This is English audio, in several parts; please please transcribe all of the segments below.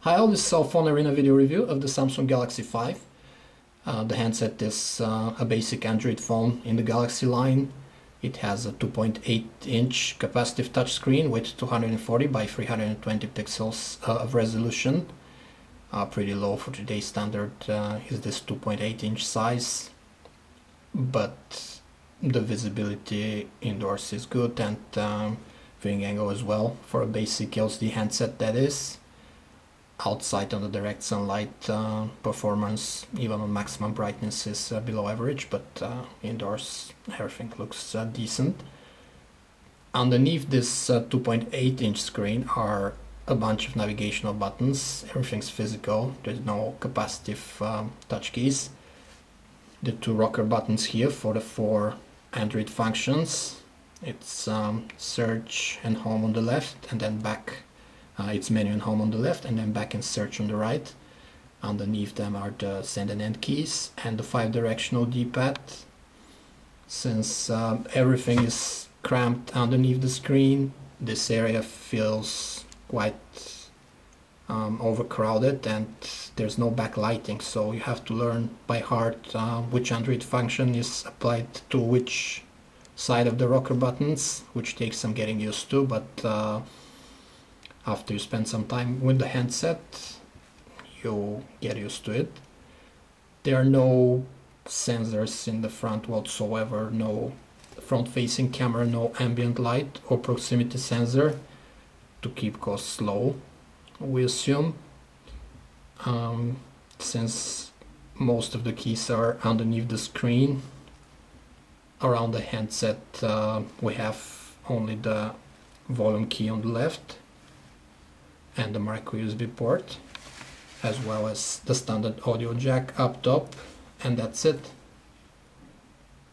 Hi all, this is our PhoneArena video review of the Samsung Galaxy 5. The handset is a basic Android phone in the Galaxy line. It has a 2.8-inch capacitive touchscreen with 240 by 320 pixels of resolution. Pretty low for today's standard is this 2.8-inch size, but the visibility indoors is good and viewing angle as well for a basic LCD handset, that is. Outside on the direct sunlight, performance even on maximum brightness is below average, but indoors everything looks decent. Underneath this 2.8-inch screen are a bunch of navigational buttons. Everything's physical, there's no capacitive touch keys. The two rocker buttons here for the 4 Android functions. It's search and home on the left, and then back. It's menu and home on the left, and then back and search on the right. Underneath them are the send and end keys and the 5-directional D-pad. Since everything is cramped underneath the screen, this area feels quite overcrowded, and there's no backlighting, so you have to learn by heart which Android function is applied to which side of the rocker buttons, which takes some getting used to, but after you spend some time with the handset, you get used to it. There are no sensors in the front whatsoever, no front-facing camera, no ambient light or proximity sensor to keep costs low, we assume. Since most of the keys are underneath the screen, around the handset we have only the volume key on the left and the micro USB port, as well as the standard audio jack up top, and that's it.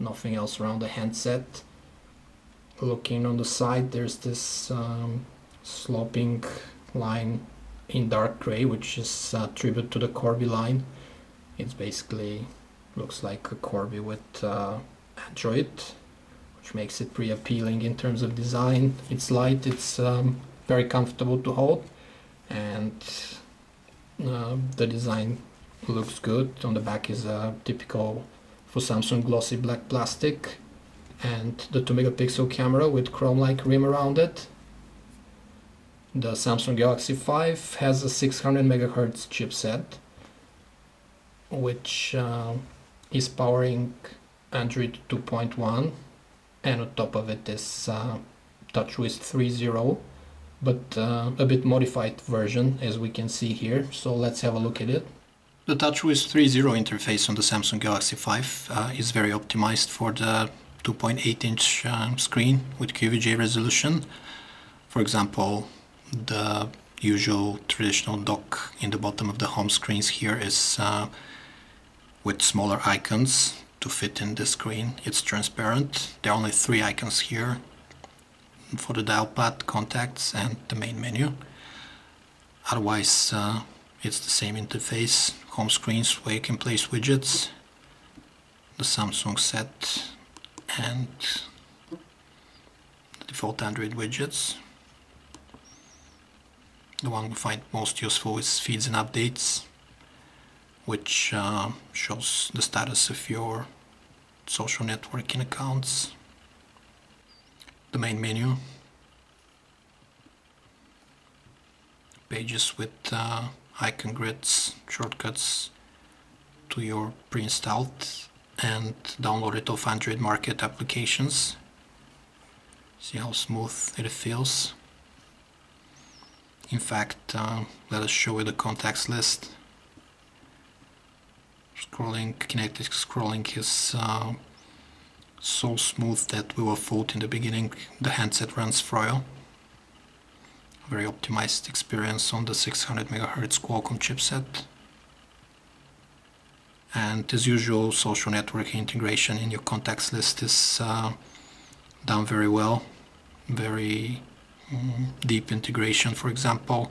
Nothing else around the handset. Looking on the side, there's this sloping line in dark gray, which is a tribute to the Corby line. It's basically looks like a Corby with Android, which makes it pretty appealing in terms of design. It's light, it's very comfortable to hold, and the design looks good. On the back is a typical for Samsung glossy black plastic, and the 2-megapixel camera with chrome-like rim around it. The Samsung Galaxy 5 has a 600 MHz chipset, which is powering Android 2.1, and on top of it is TouchWiz 3.0, but a bit modified version, as we can see here. So let's have a look at it. The TouchWiz 3.0 interface on the Samsung Galaxy 5 is very optimized for the 2.8-inch screen with QVGA resolution. For example, the usual traditional dock in the bottom of the home screens here is with smaller icons to fit in the screen. It's transparent. There are only 3 icons here for the dial pad, contacts, and the main menu. Otherwise it's the same interface. Home screens where you can place widgets, the Samsung set, and the default Android widgets. The one we find most useful is feeds and updates, which shows the status of your social networking accounts. The main menu, pages with icon grids, shortcuts to your pre-installed and downloaded off Android Market applications. See how smooth it feels. In fact, let us show you the contacts list. Kinetic scrolling is so smooth that we were thought in the beginning the handset runs Froyo. Very optimized experience on the 600 MHz Qualcomm chipset. And as usual, social networking integration in your contacts list is done very well. Very deep integration, for example,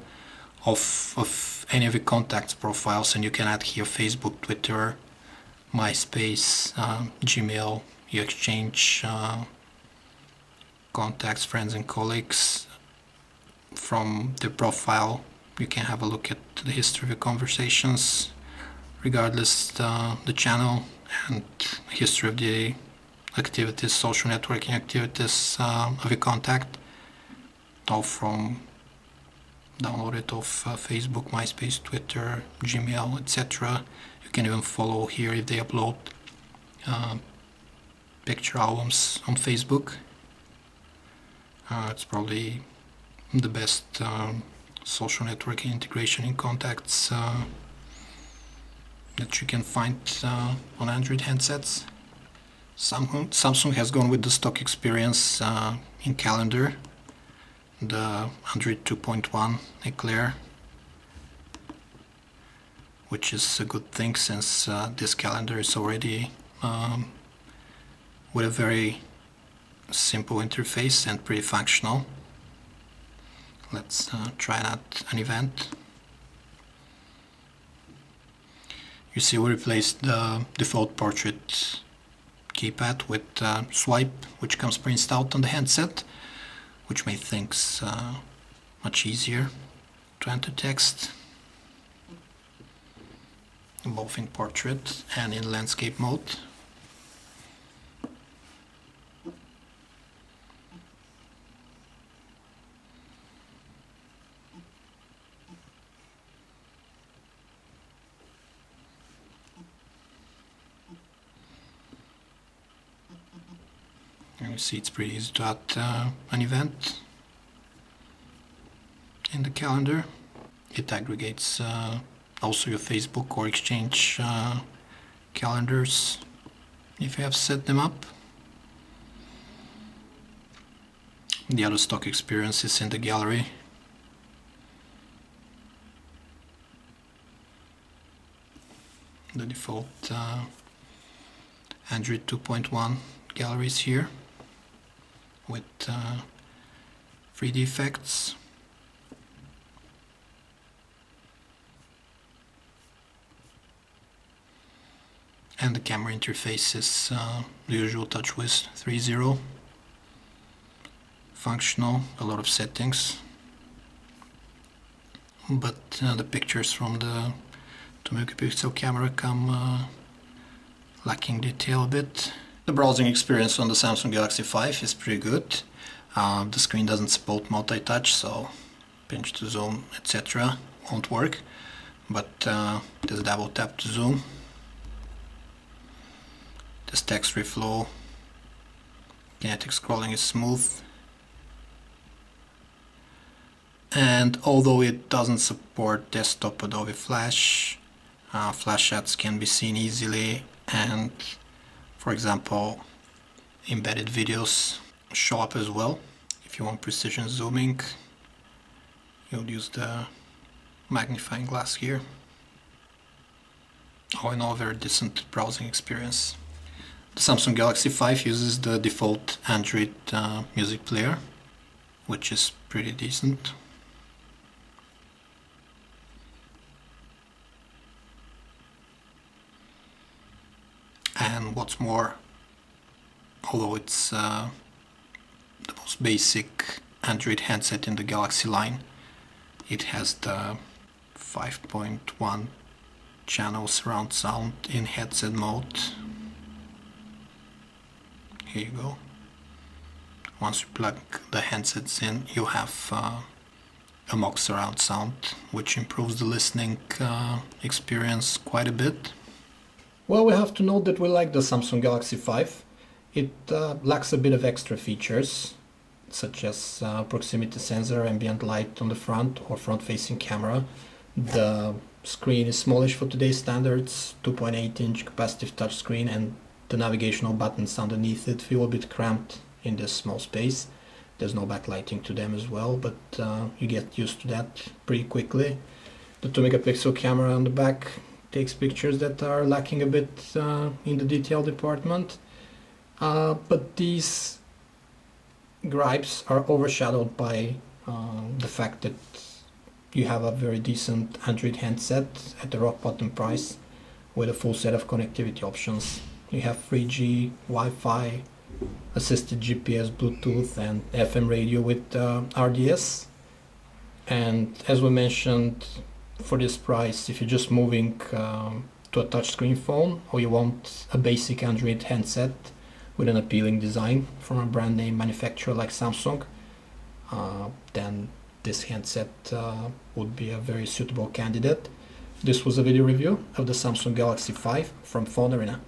of any of your contacts profiles, and you can add here Facebook, Twitter, MySpace, Gmail. You exchange contacts, friends and colleagues from the profile You can have a look at the history of your conversations, regardless the channel, and history of the activities, social networking activities of your contact, all from downloaded off Facebook, MySpace, Twitter, Gmail, etc. You can even follow here if they upload picture albums on Facebook. It's probably the best social networking integration in contacts that you can find on Android handsets. Samsung has gone with the stock experience in calendar, the Android 2.1 Eclair, which is a good thing since this calendar is already with a very simple interface and pretty functional. Let's try that an event. You see we replaced the default portrait keypad with swipe, which comes pre-installed on the handset, which makes things much easier to enter text, both in portrait and in landscape mode. And you see it's pretty easy to add an event in the calendar. It aggregates also your Facebook or Exchange calendars if you have set them up. The other stock experience is in the gallery. The default Android 2.1 gallery is here with 3D effects. And the camera interface is the usual TouchWiz 3.0. Functional, a lot of settings. But the pictures from the 2 megapixel camera come lacking detail a bit. The browsing experience on the Samsung Galaxy 5 is pretty good. The screen doesn't support multi-touch, so pinch to zoom, etc. won't work. But there's double tap to zoom. This text reflow, kinetic scrolling is smooth. And although it doesn't support desktop Adobe Flash, Flash ads can be seen easily, and for example embedded videos show up as well. If you want precision zooming, you'll use the magnifying glass here. All in all, a very decent browsing experience. The Samsung Galaxy 5 uses the default Android music player, which is pretty decent. And what's more, although it's the most basic Android handset in the Galaxy line, it has the 5.1 channel surround sound in headset mode. Here you go. Once you plug the handsets in, you have a mock surround sound, which improves the listening experience quite a bit. Well, we have to note that we like the Samsung Galaxy 5. It lacks a bit of extra features, such as proximity sensor, ambient light on the front or front-facing camera. The screen is smallish for today's standards, 2.8-inch capacitive touchscreen, and the navigational buttons underneath it feel a bit cramped in this small space. There's no backlighting to them as well, but you get used to that pretty quickly. The 2 megapixel camera on the back takes pictures that are lacking a bit in the detail department, but these gripes are overshadowed by the fact that you have a very decent Android handset at the rock bottom price with a full set of connectivity options. You have 3G, Wi-Fi, assisted GPS, Bluetooth and FM radio with RDS. And as we mentioned, for this price, if you're just moving to a touchscreen phone, or you want a basic Android handset with an appealing design from a brand name manufacturer like Samsung, then this handset would be a very suitable candidate. This was a video review of the Samsung Galaxy 5 from PhoneArena.